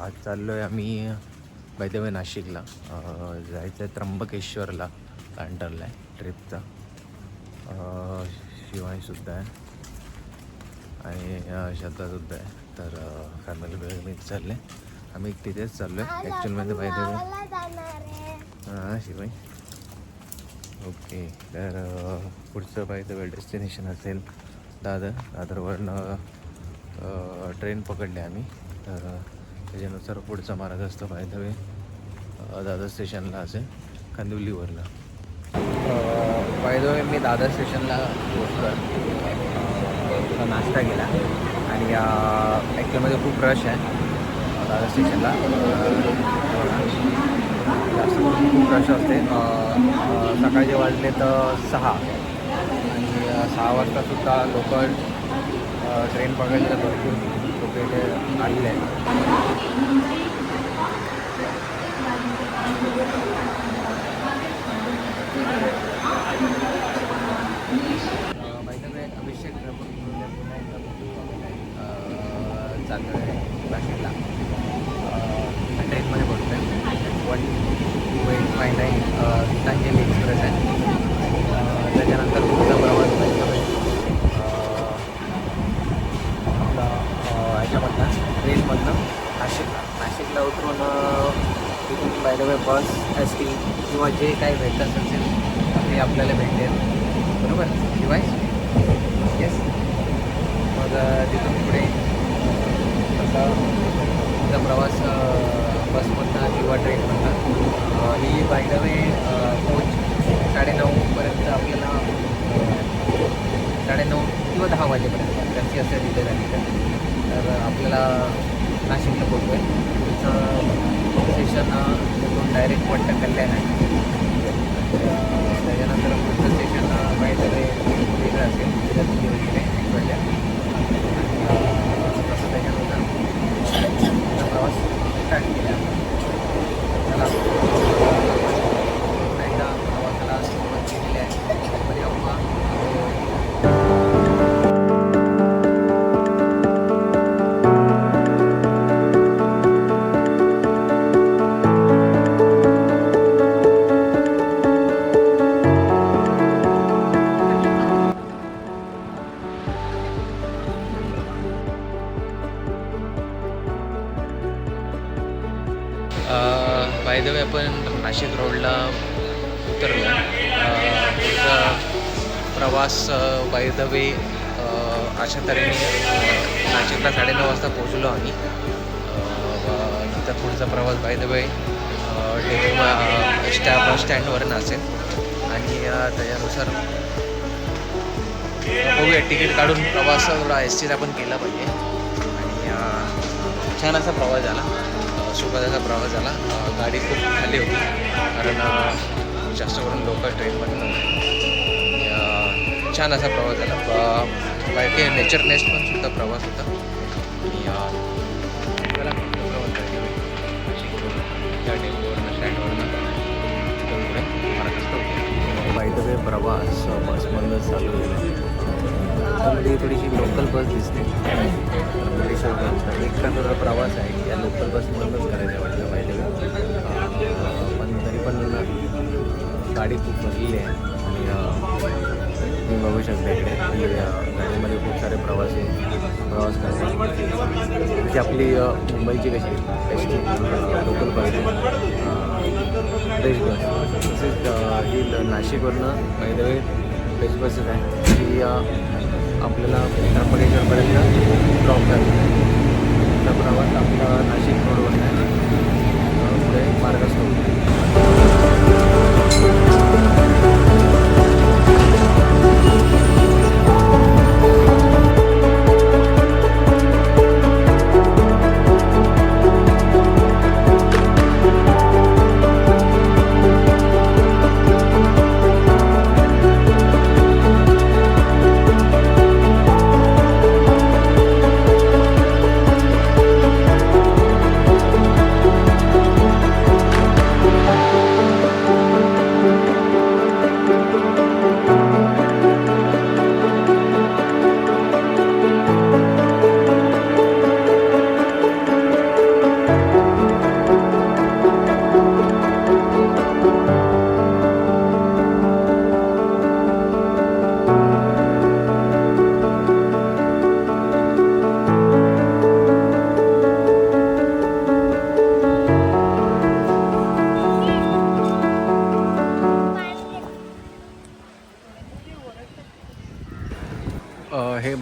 आज चाललो आहे आम्ही बाय द वे नाशिकला. जायचं आहे त्र्यंबकेश्वरला. लँडरला आहे ट्रिपचा. शिवानीसुद्धा आहे आणि श्रद्धासुद्धा आहे. तर फॅमिली मी चालले. आम्ही तिथेच चाललो आहे ॲक्च्युअलमध्ये बाय द वे. हां शिवाई ओके. तर पुढचं बाय द वे डेस्टिनेशन असेल दादरवरनं ट्रेन पकडली आम्ही. तर त्याच्यानुसार पुढचा मार्ग असतो बाय द वे दादर स्टेशनला असेल कांदिवलीवरनं. बाय द वे मी दादर स्टेशनला पोहोचलो. नाश्ता केला आणि ॲक्च्युअलमध्ये खूप रश आहे दादर स्टेशनला. जास्त करून खूप रश असते. सकाळचे वाजले तर 6 आणि 6 वाजतासुद्धा लोकल ट्रेन पकडले भरपूर लोक इथे आलेले आहेत. बाय द वे अभिषेक चाललो आहे नाशिकला. ट्रेनमध्ये बसतो आहे 1289 गीतांजली एक्सप्रेस आहे. त्याच्यानंतर पुढचा प्रवास ह्याच्यामधनं ट्रेनमधनं नाशिकला उतरून तिथून bye the way bus ST किंवा जे काही भेटत असेल ते आपल्याला भेटेल. बरोबर शिवाय येस. मग तिथून पुढे तसा तुमचा प्रवास बसमधनं किंवा ट्रेनमधनं ही बाय द वे पोच 9:30पर्यंत आपल्याला 9:30 किंवा 10 वाजेपर्यंत कशी असेल तिथे झाली तर आपल्याला नाशिकला पोहोचतो आहे. पुढचं स्टेशन तिथून डायरेक्ट पट्टा कल्याण आहे. त्याच्यानंतर पुढचं स्टेशन बाय द वे वेगळं असेल तिथे वगैरे इकडल्या. तसं त्याच्यानंतर प्रवास स्टार्ट केला. त्याला एकदा प्रवासाला सुरुवात केलेली आहे. बाय द वे आपण नाशिक रोडला उतरलो. पुढचा प्रवास बाय द वे अशा तऱ्हेने नाशिकला 9:30 वाजता पोहोचलो आम्ही. नंतर पुढचा प्रवास बाय द वे बस स्टँडवरनं असेल आणि त्याच्यानुसार बघूया तिकीट काढून प्रवास थोडा STचा पण केला पाहिजे. आणि छान असा प्रवास झाला. सुखदाचा प्रवास झाला. गाडी खूप खाली होती कारण जास्त करून लोकल ट्रेनमधून छान असा प्रवास झाला. बाकी नेचर नेस्ट पण सुद्धा प्रवास होता. आणि प्रवास त्या टेम्पोवरनं स्टँडवरनं पुढे मार्ग असतो. बाय द वे प्रवास बसमधूनच चालू झाला. त्यामध्ये थोडीशी लोकल बस दिसते. एक तासाचा प्रवास आहे या लोकल बसमधूनच करायचं वाटतं बाय द वे. पण तरी पण गाडी खूप भरलेली आहे आणि तुम्ही बघू शकता इकडे की गाडीमध्ये खूप सारे प्रवासी प्रवास करतात. जशी आपली मुंबईची कशी ST local bus fresh bus तसेच ही नाशिकवरनं by the way fresh buses आहे की आपल्याला त्र्यंबकेश्वरपर्यंत ड्रॉप करतो. हा प्रवास आपला नाशिक रोडवर आहे. पुढे मार्ग असतो.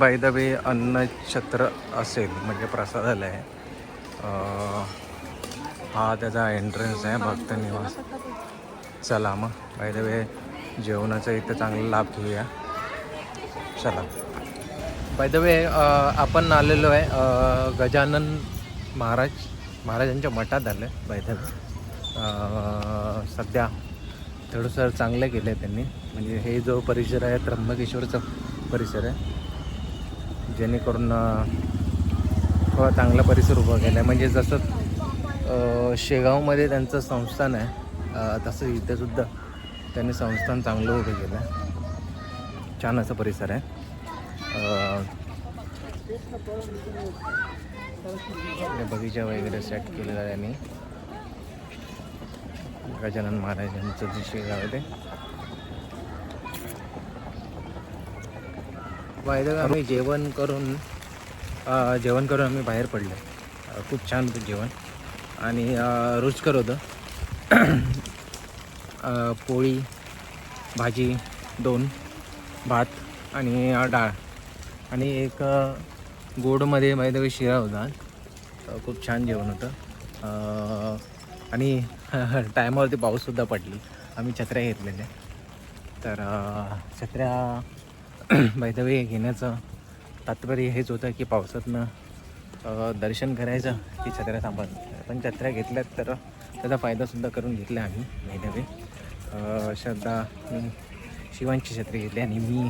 बाय द वे अन्नछत्र असेल म्हणजे प्रसादालय आहे. हा त्याचा एंट्रन्स आहे भक्त निवास. चला मग बाय द वे जेवणाचा इथं चांगला लाभ घेऊया. चला बाय द वे आपण आलेलो आहे गजानन महाराजांच्या मठात आलं आहे बाय द वे. सध्या थोडंसं चांगलं केलं आहे त्यांनी. म्हणजे हे जो परिसर आहे त्र्यंबकेश्वरचा परिसर आहे, जेणेकरून थोडा चांगला परिसर उभा केला आहे. म्हणजे जसं शेगावमध्ये त्यांचं संस्थान आहे तसं इथेसुद्धा त्यांनी संस्थान चांगलं उभं केलं आहे. छान असं परिसर आहे. बगीचा वगैरे सेट केलेला आहे त्यांनी. गजानन महाराजांचं जे शेगाव आहे ते. बाहेर आम्ही जेवण करून आम्ही बाहेर पडलो. खूप छान होतं जेवण आणि रुचकर होतं. पोळी भाजी 2 भात आणि डाळ आणि एक गोडमध्ये बाय द वे शिरा होता. खूप छान जेवण होतं. आणि टायमावरती पाऊससुद्धा पडली. आम्ही छत्र्या घेतलेल्या. तर छत्र्या बाय द वे घेण्याचं तात्पर्य हेच होतं की पावसातनं दर्शन करायचं की छत्र्या सांभाळून. पण छत्र्या घेतल्यात तर त्याचा फायदासुद्धा करून घेतला आम्ही बाय द वे. श्रद्धा शिवांची छत्री घेतली आणि मी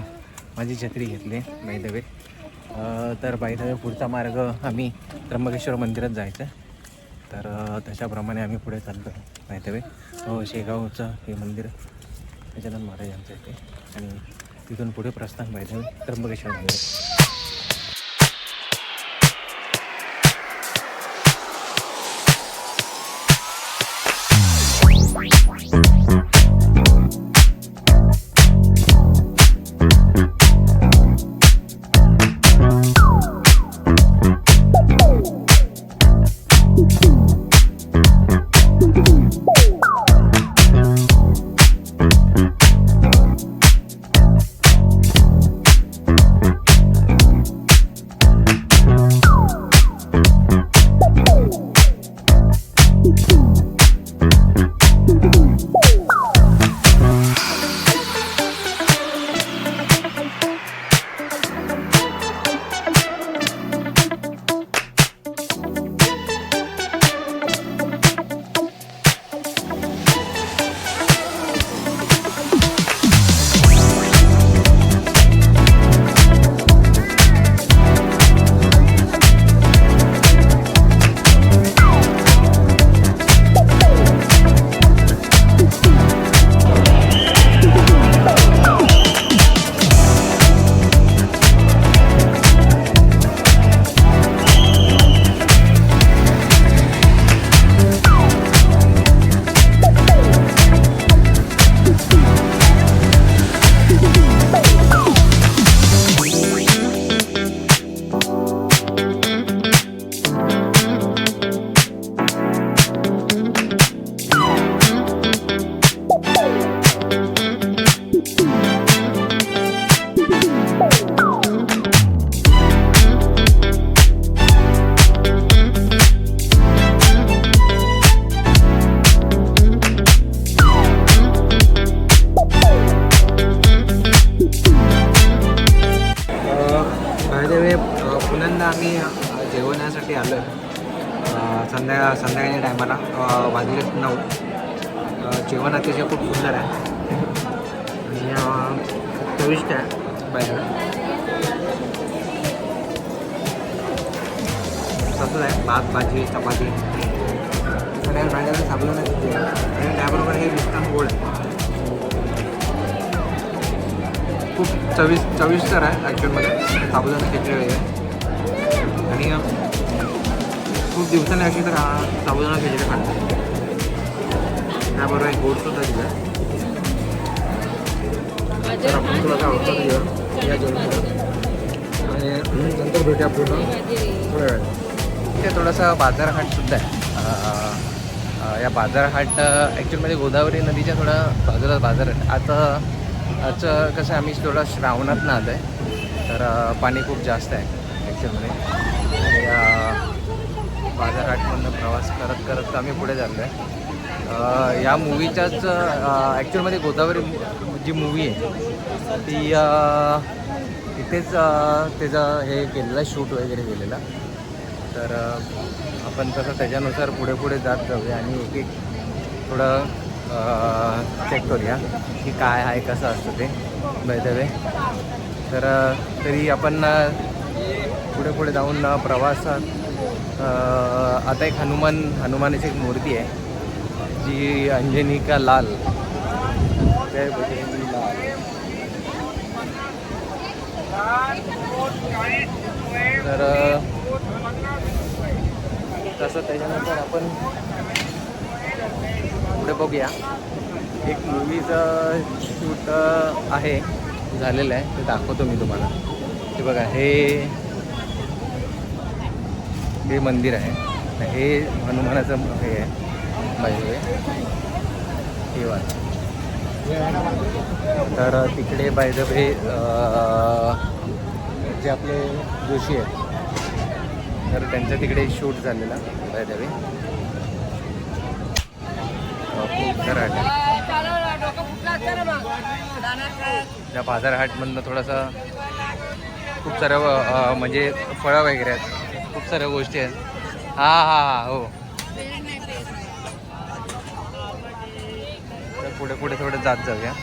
माझी छत्री घेतली बाय द वे. तर बाय द वे पुढचा मार्ग आम्ही त्र्यंबकेश्वर मंदिरात जायचं आहे. तर त्याच्याप्रमाणे आम्ही पुढे चालतो बाय द वे. शेगावचं हे मंदिर गजानन महाराजांचं आहे आणि तिथून पुढे प्रस्थान बाय द वे त्र्यंबकेश्वर मंदिर. पुण्यांदा आम्ही जेवण्यासाठी आलो आहे संध्याकाळच्या टायमाला. वाजले 9. जेवण अतिशय खूप सुंदर आहे आणि चविष्ट आहे बाहेर. तसंच आहे भात भाजी चपाती सगळ्या भाज्याला साबुदाणा घेतली आणि त्याबरोबर हे मिष्टान गोड आहे. खूप चविष्टर आहे ॲक्च्युअलमध्ये साबुदाणा खिचडी वगैरे. आणि खूप दिवसांनी अशी तर साबुदाणा खिचडी खाल्ली. त्याबरोबर एक गोडसुद्धा दिलं. तर आपण तुला काय आवडतं जेवण या जेवणाला आणि नंतर भेटूया पूर्ण थोड्या वेळ. इथे थोडासा बाजारहाटसुद्धा आहे. या बाजारहाट ॲक्च्युअलमध्ये गोदावरी नदीच्या थोडा बाजूला बाजार आहे. आता कसं आम्ही थोडा श्रावणात आलो आहे तर पाणी खूप जास्त आहे ॲक्च्युअलमध्ये. आणि बाजारहाटमधून प्रवास करत करत आम्ही पुढे चाललो आहे. या मूवीच्याच ॲक्च्युअलमध्ये गोदावरी जी मूवी आहे ती तिथेच त्याचं हे केलेलं शूट वगैरे केलेलं. तर आपण तसं त्याच्यानुसार पुढे पुढे जात जाऊया आणि एक एक थोडं चेक करूया की काय आहे कसं असतं ते बाय द वे. तर तरी आपण पुढे पुढे जाऊन प्रवासात आता एक हनुमानाची एक मूर्ती आहे जी अंजनी का लाल जय बजरंगी लाल. तर तसं त्याच्यानंतर आपण पुढे बघूया. एक मूवीचं शूट आहे झालेलं आहे ते दाखवतो मी तुम्हाला. ते बघा हे मंदिर आहे. हे हनुमानाचं हे आहे बाय हे वाच. तर तिकडे बाय द वे जे आपले जोशी आहेत तर त्यांच्या तिकडे शूट झालेला बाय द वे. खूप खरं त्या बाजारहाटमधनं थोडंसं खूप सारं म्हणजे फळं वगैरे आहेत, खूप साऱ्या गोष्टी आहेत. हां हो. तर पुढे पुढे थोडं जात जाऊया.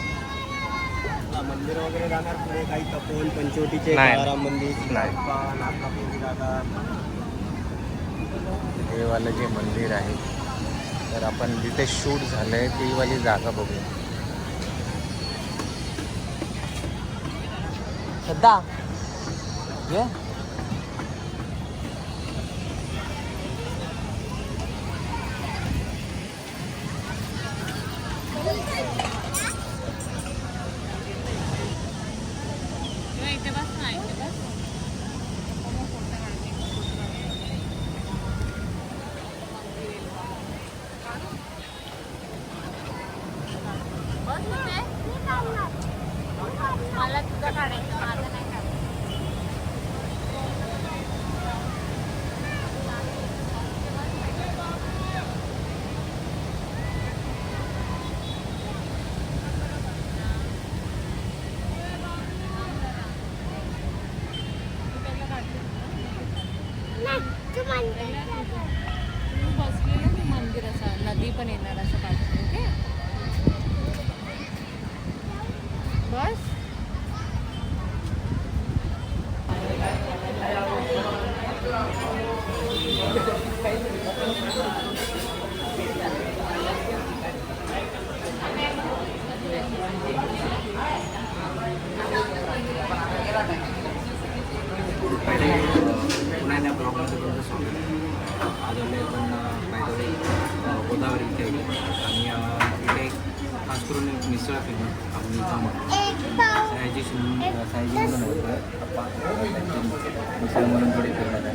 मंदिर वगैरे जाणार पुढे काही तपोवन पंचवटीचे राम मंदिर नाही. हे वालं जे मंदिर आहे तर आपण जिथे शूट झालं आहे ती वाली जागा बघूया. सध्या ये मला तुझं काढायचं माझं नाही काढायचं. बसलेलं मंदिर असं नदी पण येणार असं काढतो. ओके बस. पुन्हा त्या ब्लॉगमध्ये तुमचं स्वागत आहे. आज आले आपण बाय गोदावरी इथे आणि इथे खास करून एक मिसळ फेमस आम्ही सयाजी म्हणून मिसळ म्हणून थोडी फेमस आहे.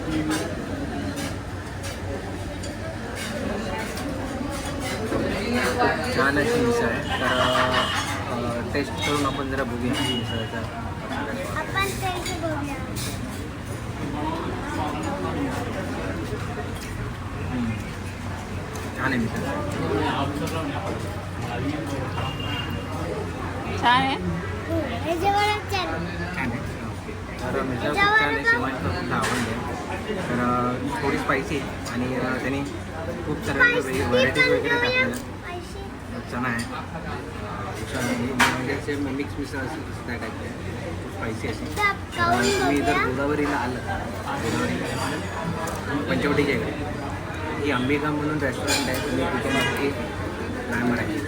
छान अशी मिसळ आहे. तर टेस्ट करून आपण जरा बघूया मिसळचा. छान आहे मिसळ. छान आहे. छान आहे. तर मिसळ खूप छान आहे. शिवांना खूप आवडले. तर थोडी स्पायसी आणि त्यांनी खूप साऱ्या व्हरायटीज वगैरे टाकलेल्या. छान आहे. छान आहे. म्हणजे असे मिक्स मिसळ असं त्या टाईपचे खूप स्पायसी असे. तुम्ही जर गोदावरीला आलं गोदावरीला पंचवटीच्या इकडे ही अंबिका म्हणून रेस्टॉरंट आहे. तुम्ही तिथे नक्की ट्राय मारायची.